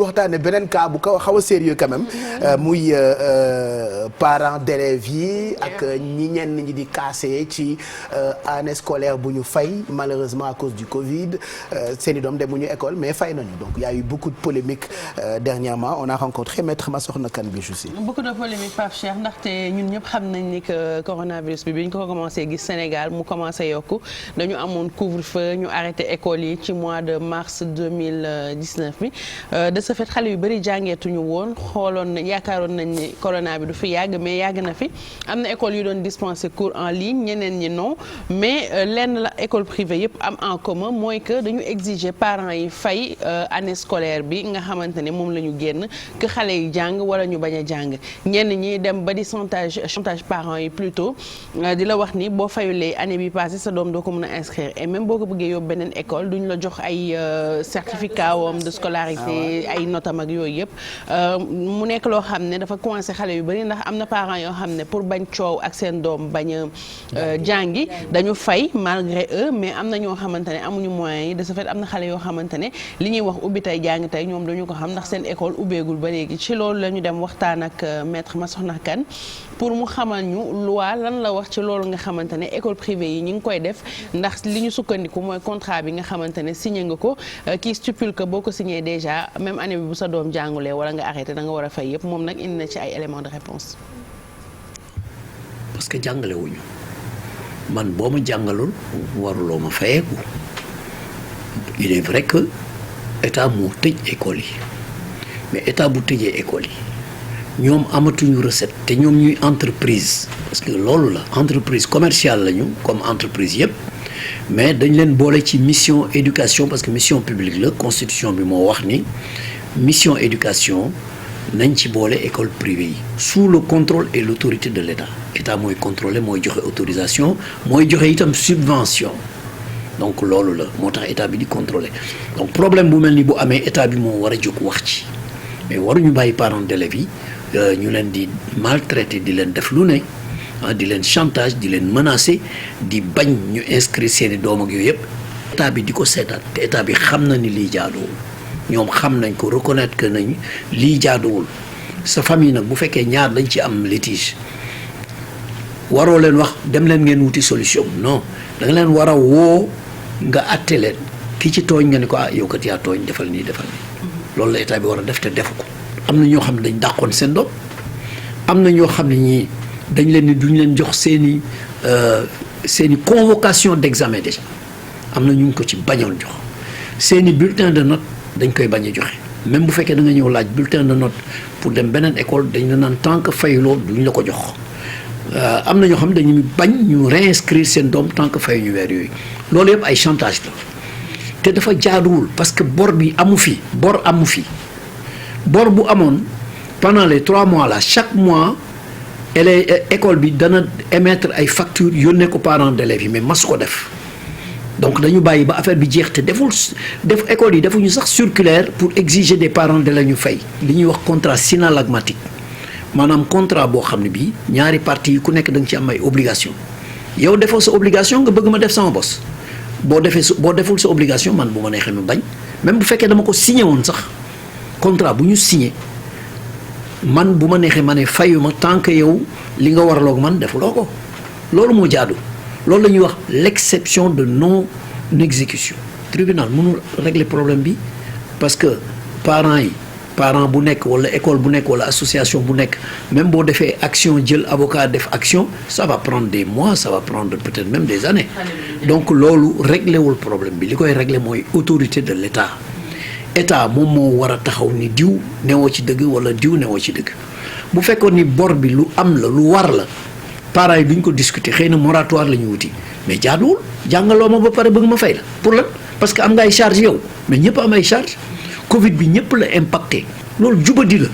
waxtaanee beneen cas bu xaw a sérieux quand même muy parents d'élèves yi ak ñenn ñi di casser ci année scolaire bu ñu fay malheureusement à cause du Covid seeni doom demuñu école mais fay nañu donc il y a eu beaucoup de polémiques dernièrement on a rencontré maître Massokhna Kane bi aussi. beaucoup de polémiques Pape Cheikh ndaxte ñun ñëpp xam nañ ni que coronavirus bi ñu ko commencé gis Sénégal mu commencé yokku dañu amoon couvre-feu ñu arrêté école yi ci mois de mars 2019 bi de ce fait xale yu bëri jàngeetuñu woon xooloon na yaakaaroon nañ ni corona bi du fi yàgg mais yàgg na fi am na école yu doon dispenser cours en ligne ñeneen ñi non mais lenn la école privée yëpp am en commun mooy que dañu exiger parents yi fay année scolaire bi nga xamante ne moom la ñu génn que xale yi jàng wala ñu bañ a jàng ñenn ñi dem ba di chantage parents yi plutôt di la wax ni boo fayulee année bi passée sa doom doo ko mën a inscrire et même boo ko bëggee yóbbu beneen école duñ la jox ay certificat wam de scolarité ay notam ak yooyu yëpp mu nekk loo xam ne dafa coincé xale yu bari ndax am na parents yoo xam ne pour bañ coow ak seen doom bañ a jàngi dañu fay malgré eux mais am na ñoo xamante ne amuñu moyens yi de ce fait am na xale yoo xamante ne li ñuy wax ubbi tey jàng tey ñoom dañu ko xam ndax seen école ubbeegul ba léegi ci loolu la ñu dem waxtaan ak maître Massokhna Kane pour mu xamal ñu loi lan la wax ci loolu nga xamante ne école privée yi ñu ngi koy def ndax li ñu sukkandiku mooy contrat bi nga xamante ne signé nga ko qui stipule que boo ko signé déjà même année bi bu sa doom jàngulee wala nga arrêté da nga war a fay yëpp moom nag indi na ci ay éléments de réponse parce que jàngale wuñu man boo ma jàngalul waruloo ma fayeeku il est vrai que état moo tëj école yi mais état bu tëjee école yi ñoom amatuñu recette te ñoom ñuy entreprise parce que loolu la entreprise commerciale lañu comme entreprise yëpp mais dañ leen boole ci mission éducation parce que mission publique la constitution bi moo wax ni mission éducation nañ ci boole école privée yi sous le contrôle et l'autorité de l'état état mooy contrôler mooy joxe autorisation mooy joxe itam subvention donc loolu la moo tax état bi di contrôler donc problème bu mel ni bu amee état bi moo war a jóg wax ci mais waruñu bàyyi parents d'élèves yi ñu leen di maltraiter di leen def lu ne di leen chantage di leen menacer di bañ ñu inscrire seeni doom ak yooyu yëpp état bi di ko seetaan te état bi xam na ni lii jaaduwul ñoom xam nañ ko reconnaître que nañ lii jaaduwul sa famille nag bu fekkee ñaar dañ ci am litige waroo leen wax dem leen ngeen wuti solution non da nga leen war a woo nga àtte leen ki ci tooñ nga ni ko yow kat yaa tooñ defal nii loolu la état bi war a def te defu ko am na ñoo xam ne dañ dàqoon seen doom am na ñoo xam ne ñii dañ leen ni duñ leen jox seeni convocation d'examen déjà am na ñu ngi ko ci bañoon jox seeni bulletin de note dañ koy bañ a joxe même bu fekkee da nga ñëw laaj bulletin de note pour dem beneen école dañ la naan tant que fayuloo duñ la ko jox am na ñoo xam ne dañuy bañ ñu réinscrire seen doom tant que fayuñu weer yooyu loolu yëpp ay chantage la te dafa jaaduwul parce que bor bi amu fi bor bu amoon pendant les 3 mois là chaque mois école bi dana émettre ay factures yónnee ko parents d'élèves yi mais mas ko def donc dañu bàyyi ba affaire bi jeex te def école yi defuñu sax circulaire pour exiger des parents d'élèves ñu fay li ñuy wax contrat synallagmatique maanaam contrat boo xam ne bii ñaari parties yi ku nekk da nga ci am ay obligation yow defoo sa obligation nga bëgg ma def sama bos boo deful sa obligation man bu ma neexee ma bañ même bu fekkee dama ko signé woon sax contrat bu ñu signé man bu ma neexee ma ne fayuma tant que yow li nga waraloog man defuloo ko loolu moo jaadu loolu la ñuy wax l'exception de non exécution tribunal mënul régler problème bi parce que parent bu nekk wala école bu nekk wala association bu nekk même boo defee action jël avocat def action ça va prendre des mois ça va prendre peut-être même des années donc loolu régler wul problème bi li koy régler mooy autorité de l'état état moom moo war a taxaw ni diw newoo ci dëgg wala diw newoo ci dëgg bu fekkoon ni bor bi lu am la lu war la parents yi duñ ko discuter xëy na moratoire la ñu wuti mais jaaduwul jàngaloo ma ba pare bëgg ma fay la pour lan parce que am nga ay charge yow mais ñëpp am ay charge Covid bi ñëpp la impacté loolu jubadi la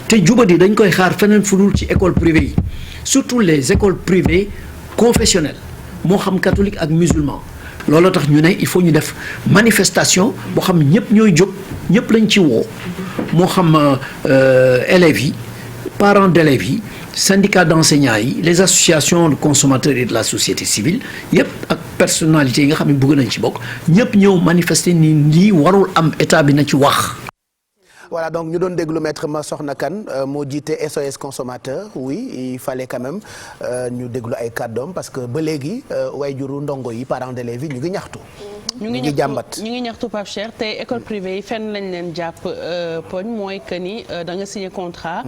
te jubadi dañ koy xaar feneen fu dul ci école privée yi surtout les écoles privées confessionnelles moo xam catholique ak musulman loolu tax ñu ne il faut ñu def manifestation boo xam ne ñëpp ñooy jóg ñëpp lañ ci woo moo xam élèves yi parents d'élèves yi syndicats d'enseignants yi les associations de consommateurs et de la société civile yëpp ak personnalités yi nga xam ne bëgg nañ ci bokk ñëpp ñëw manifester ni lii warul am état bi na ci wax. voilà donc ñu doon déglu maître Massokhna Kane moo jiite SOS consommateur oui il fallait quand même ñu déglu ay kàddoom parce que ba léegi waajuru ndongo yi parents d'élèves yi ñu ngi ñaxtu. ñu ngi jàmbat ñu ngi ñaxtu Pape Cheikh te école privée yi fenn lañ leen jàpp poñ mooy que ni da nga signé contrat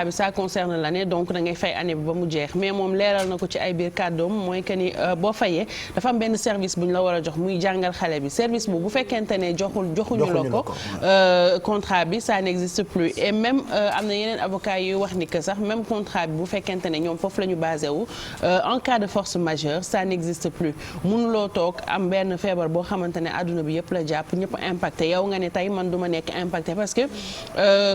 bi ça concerne l'année donc da ngay fay année bi ba mu jeex mais moom leeral na ko ci ay biir kàddoom mooy que ni boo fayee dafa am benn service bu ñu la war a jox muy jàngal xale bi service bu fekkente ne joxuñu la ko contrat bi ça n'existe plus et même am na yeneen avocats yuy wax ni que sax même contrat bi bu fekkente ne ñoom foofu la ñu basé wu en cas de force majeure ça n'existe plus mënuloo toog am benn feebar boo xamante ne adduna bi yëpp la jàpp ñëpp impacté yow nga ne tey man du ma nekk impacté parce que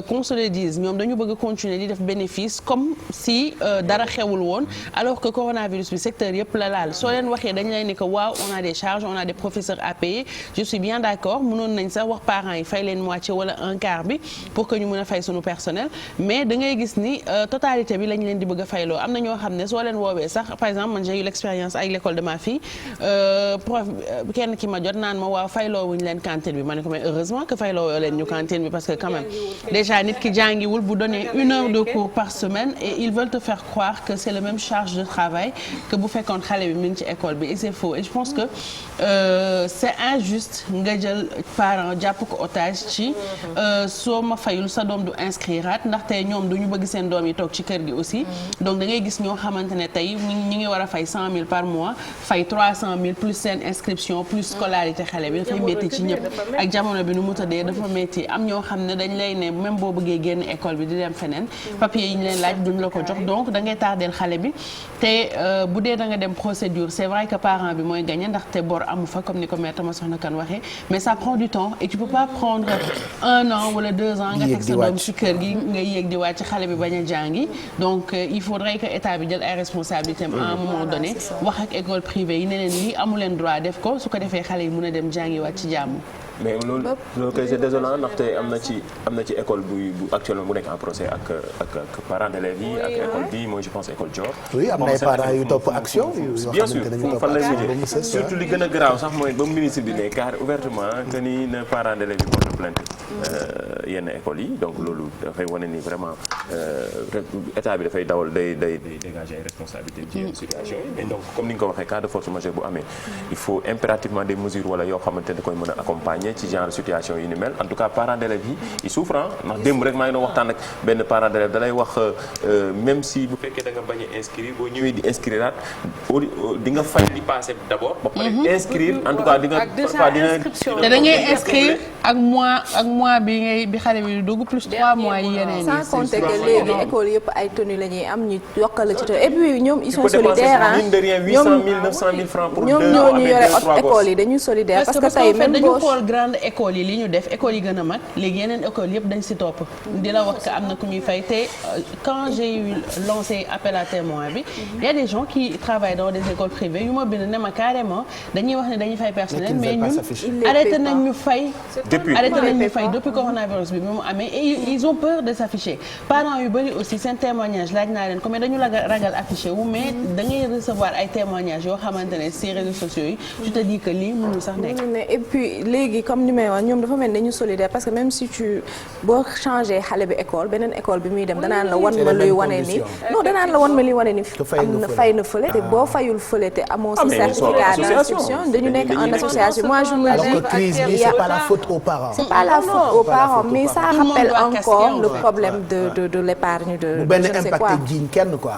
qu'on se le dise ñoom dañu bëgg continuer di def bénéfice comme si dara xewul woon alors que coronavirus bi secteur yëpp la laal soo leen waxee dañ lay ne que waaw on a des charges on a des professeurs à payer je suis bien d'accord mënoon nañ sax wax parents yi fay leen moitié wala un quart bi pour que ñu mën a fay sunu personnel mais da ngay gis ni totalité bi lañ leen di bëgg a fayloo am na ñoo xam ne soo leen woowee sax par exemple man j'ai eu l'expérience avec l'école de ma fille prof kenn ki ma jot naan ma waaw fayloo wuñ leen cantine bi ma ne ko mais heureusement que fayloo leen ñu cantine bi parce que quand même déjà nit ki jàngiwul bu donner 1 heure de cours par semaine et ils veulent te faire croire que c'est la même charge de travail que bu fekkoon xale bi mi ngi ci école bi et c'est faux et je pense que c'est injuste nga jël parent jàpp ko otage ci soo ma fayul sa doom du inscriraat ndaxte ñoom duñu bëgg seen doom yi toog ci kër gi aussi donc da ngay gis ñoo xamante ne tey ñi ngi war a fay 100 000 par mois fay 300 000 plus seen inscription plus scolarité xale bi dafay métti ci ñëpp ak jamono bi nu mu tëddee dafa métti am ñoo xam ne dañ lay ne même boo bëggee génn école bi di dem feneen papier yi ñu leen laaj duñ la ko jox donc da ngay tardeel xale bi te bu dee da nga dem procédure c'est vrai que parent bi mooy gagné ndaxte bor amu fa comme ni ko maître Massokhna Kane waxee mais ça prend du temps et tu peux pas prendre 1 an wala 2 ans nga teg sa doom ci kër gi nga yéeg di wàcc xale bi bañ a jàngi donc il faudrait que état bi jël ay responsabilités à un moment donné wax ak école privée yi ne leen lii amu leen droit def ko su ko defee xale yi mën a dem jàngi wàcc ci jàmm. mais loolu kay c'est désolant ndaxte am na ci école bu actuellement bu nekk en procès ak parents d'élèves yi ak école bi mooy je pense école Dior. oui am na ay parents yu topp action bien sûr fan lay mujjee surtout li gën a garaaw sax mooy ba ministre bi ne car ouvertement que ni na parents d'élèves yi porte plainte yenn écoles yi donc loolu dafay wane ni vraiment état bi dafay dawal day dégager ay responsabilités ci yenn situation yi mais donc comme ni nga ko waxee cas de force majeure bu amee il faut impérativement des mesures wala yoo xamante ne koy mën a accompagner ci genre situation yu ni mel en tout cas parents d'élèves yi ils souffrent ndax démb rek maa ngi doon waxtaan ak benn parent d'élève da lay wax même si bu fekkee da nga bañ a inscrire boo ñëwee di inscrire di nga fay di passer d'abord ba pare inscrire en tout cas di nga te da ngay inscrire ak mois bi xale bi di dugg plus 3 mois yi yeneen sans compter que léegi école yëpp ay tenues la ñuy am ñu yokkal la ci te et puis ñoom ils sont solidaires mine de rien 800 000 900 000 francs pour 2 ans ñoom ñoo ñu yore école yi dañuy solidaire parce que tey même dañu xool grande école yi li ñu def école yi gën a mag léegi yeneen école yëpp dañ si topp di la wax que am na ku ñuy fay te quand j'ai eu lancé appel à témoins bi y a des gens qui travaillent dans des écoles privées yu ma bind ne ma carrément dañuy wax ne dañuy fay personnel mais ñun arrêté nañ ñu fay depuis coronavirus bi mu amee et ils ont peur de s'afficher parents yu bëri aussi seen témoignage laaj naa leen ko mais dañu ragal affiché wu mais da ngay recevoir ay témoignages yoo xamante ne si réseaux sociaux yi je te dis que lii mënul sax nekk et puis léegi comme ni may wax ñoom dafa mel ne ñu solidaire parce que même si tu boo changé xale bi école beneen école bi muy dem danaan la wan ma luy wane ni non danaan la wan ma luy wane ni am na fay na fële te boo fayul fële te amoo si certificat d'inscription dañu nekk en association moi je me dis alors que crise bi c'est pas la faute aux parents c'est pas la faute aux parents mais ça rappelle encore le problème de l'épargne de benn impacté jiñ kenn quoi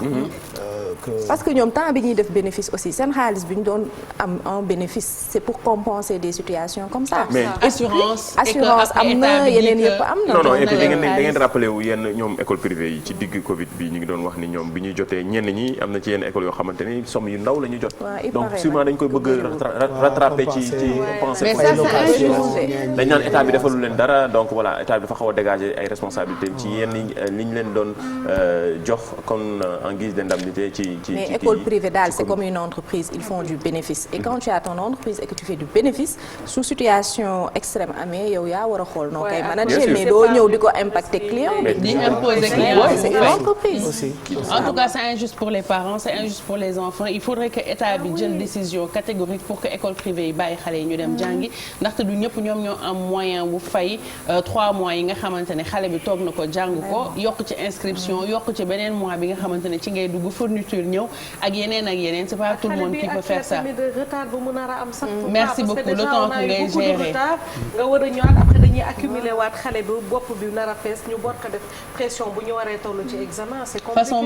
parce que ñoom temps bi ñuy def bénéfice aussi seen xaalis bi ñu doon am un bénéfice c'est pour compenser des situations comme ça. mais assurance am na yeneen yëpp am na. non et puis da ngeen rappelé wu yenn ñoom école privée yi ci digg Covid bi ñu ngi doon wax ni ñoom bi ñuy jotee ñenn ñi am na ci yenn école yoo xamante ni somme yu ndaw la ñu jot. donc sûrement dañ koy bëgg rattraper ci penser. mais ça c'est injuste. dañ naan état bi defalu leen dara donc voilà état bi dafa xaw a dégager ay responsabilités ci yenn li ñu leen doon jox comme en guise d'indemnité ci mais école privée daal c'est comme une entreprise ils font du bénéfice et quand tu as ton entreprise et que tu fais du bénéfice su situation extrême amee yow yaa war a xool noo koy manager mais doo ñëw di ko impacter client bi. di imposer client c'est une entreprise aussi. En tout cas c'est injuste pour les parents c'est injuste pour les enfants il faudrait que état bi jël décision catégorique pour que école privée yi bàyyi xale yi ñu dem jàngi ndaxte du ñëpp ñoom ñoo am moyen bu fay 3 mois yi nga xamante ne xale bi toog na ko jàng ko yokk ci inscription yokk ci beneen mois bi nga xamante ne ci ngay dugg fourniture ñëw ak yeneen c'est pas tout le monde qui peut faire ça. Merci beaucoup le temps que ngay gérer nga war a ñëwaat après dañuy accumuler waat xale bi bopp bi nar a fees ñu boot ko def pression bu ñu waree toll ci examen c'est compliqué. façon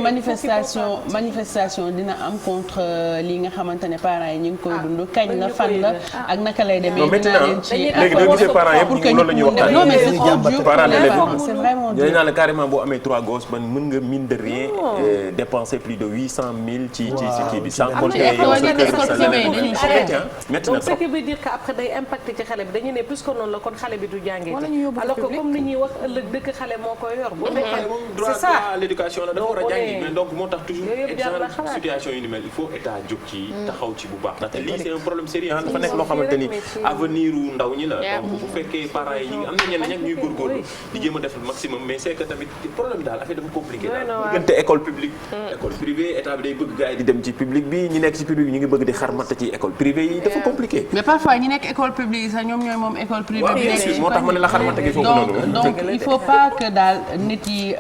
manifestation dina am contre li nga xamante ne parents yi ñu ngi koy dund kañ la fan la ak naka lay demee. dina leen ci léegi da nga gisee parents yëpp ñu loolu la ñuy waxtaan. non mais c'est trop dur parents c'est vraiment dur. dañu naan la carrément boo amee 3 gosses man mën nga mine de rien dépenser plus de 800 000 ci kii bi sans compter yow sa kër métti na donc ce qui veut dire que après day impacter ci xale bi dañu ne plus que noonu la kon xale bi du jàngee alors que comme ni ñuy wax ëllëg dëkk xale moo koy yor bu fekkee c'est ça à l'éducation la dafa war a jàngi mais donc moo tax toujours genre situation yu ni mel il faut état jóg ci taxaw ci bu baax ndaxte lii c'est un problème sérieux dafa nekk loo xamante ni avenir u ndaw ñi la donc bu fekkee parents yi ñu ngi am na ñenn ñag ñuy góorgóorlu di jéem a def le maximum mais c'est que tamit problème daal affaire dafa compliqué daal diggante école publique école privée état bi day bëgg gars yi di dem ci public bi ñi nekk ci public bi ñu ngi bëgg di xarmat ci école privée yi dafa compliqué mais parfois ñi nekk école publique sax ñoom ñooy moom école privée bi bien sûr moo tax ma ne la xarmat gi foofu noonu donc il faut pas que daal nit yi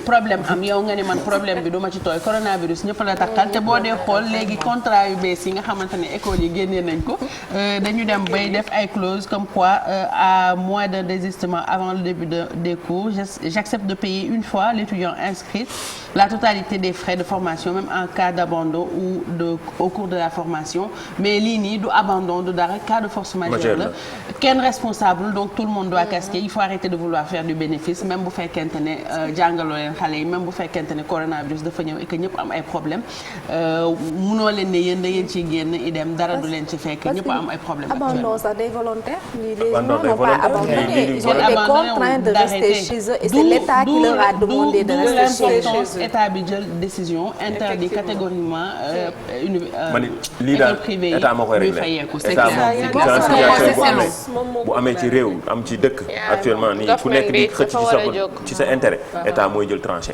problème am yow nga ne man problème bi du ma ci tooy coronavirus ñëpp la takkal te boo dee xool léegi contrat yu bees yi nga xamante ne école yi génnee nañ ko dañu dem bay def ay clauses comme quoi à moins d'un désistement avant le début des cours j'accepte de payer une fois l'étudiant inscrit la totalité des frais de formation même en cas d'abandon ou au cours de la formation mais lii nii du abandon du dara cas de force majeure la kenn responsable donc tout le monde doit casquer il faut arrêter de vouloir faire du bénéfice même bu fekkente ne jàngaloo leen xale yi même bu fekkente ne coronavirus dafa ñëw et que ñëpp am ay problème munoo leen ne yéen da ngeen ciy génn idem dara du leen ci fekk ñëpp am ay problème abandon sax des volontaires les gens n'ont pas abandonné ils ont été contraints de rester chez eux et c'est l'État qui leur a demandé de rester chez eux état bi jël décision interdit catégoriquement école privée yi ñuy fayeeku bu amee ci réew am ci dëkk actuellement nii ku nekk di xëcc ci sa intérêt état mooy jël tranché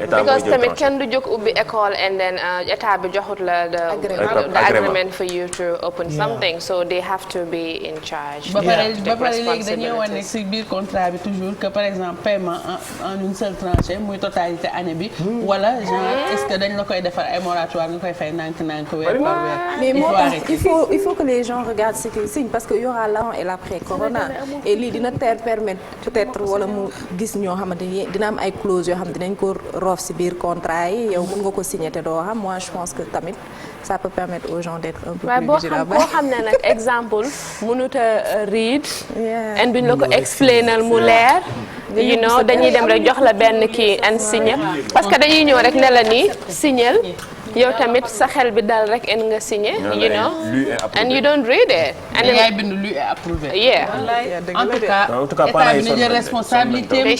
état mooy jël tamit kenn du jóg ubbi école and then état bi joxut la the agreement for you to open something so they have to be in charge ba pare léegi dañuy wane ci biir contrat bi toujours que par exemple paiement en une seule tranchée muy totalité année bi wala genre est-ce que dañ la koy defar ay moratoire nga koy fay nànk weer par weer mais moo tax il faut que les gens regardent ce qu'ils signent parce que y aura l'avant et l'après corona et lii dina permettre peut-être wala mu gis ñoo xamante ni dina am ay clauses yoo xam ne dinañ ko roof ci biir contrat yi yow mën nga ko signer te doo xam moi je pense que tamit ça peut permettre aux gens d'être un peu plus vigilants. boo xam ne nag exemple mënut a read and duñ la ko explainal mu leer you know dañuy dem rek jox la benn kii and signer parce que dañuy ñëw rek ne la nii signer yow tamit sa xel bi dal rek en nga signé you know and you don't read it and yaay bind lu est approuvé en tout cas état bi na jël responsabilité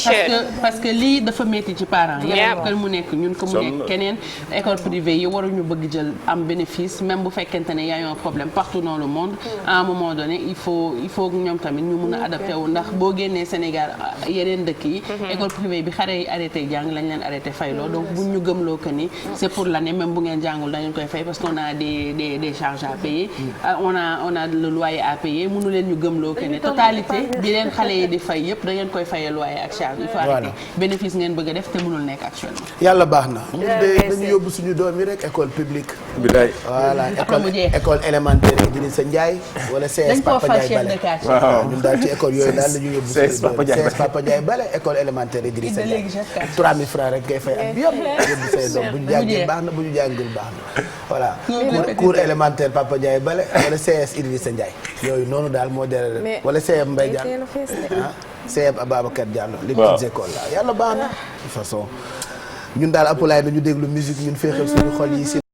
parce que lii dafa métti ci parents yëpp kër mu nekk ñun ko mu nekk keneen école privée yi waruñu bëgg jël am bénéfice même bu fekkente ne y a un problème partout dans le monde à un moment donné il faut ñoom tamit ñu mun a adapté wu ndax boo génnee Sénégal yeneen dëkk yi école privée bi xale yi arrêté jàng lañ leen arrêté fayloo donc buñ ñu gëmloo que ni c'est pour l'année même ngeen jàngul dañu koy fay parce qu'on a des charges à payer on a le loyer à payer mënu leen ñu gëmloo que ne totalité bi leen xale yi di fay yëpp da ngeen koy fayee loyer ak charge il faut arrêter bénéfice ngeen bëgg a def te mënul nekk actuellement yàlla baax na ñun de dañu yóbbu suñu doom yi rek école publique voilà école élémentaire Idrissa Ndiaye wala CS Papa Ndiaye Bale ñun daal ci école yooyu daal la ñu yóbbu CS Papa Ndiaye Bale école élémentaire Idrissa Ndiaye 3000 francs rek ngay fay ak yëpp yóbbu say doom bu ñu jàngee baax na bu ñu jàngul baax na voilà cours élémentaire Papa Ndiaye Bale wala CS Idrissa Ndiaye yooyu noonu daal moo dere wala CM Mbaye Diallo CM Ababacar Diallo les petites écoles là yàlla baax na de toute façon ñun daal apulaay nañu déglu musique ñun féexal suñu xol yi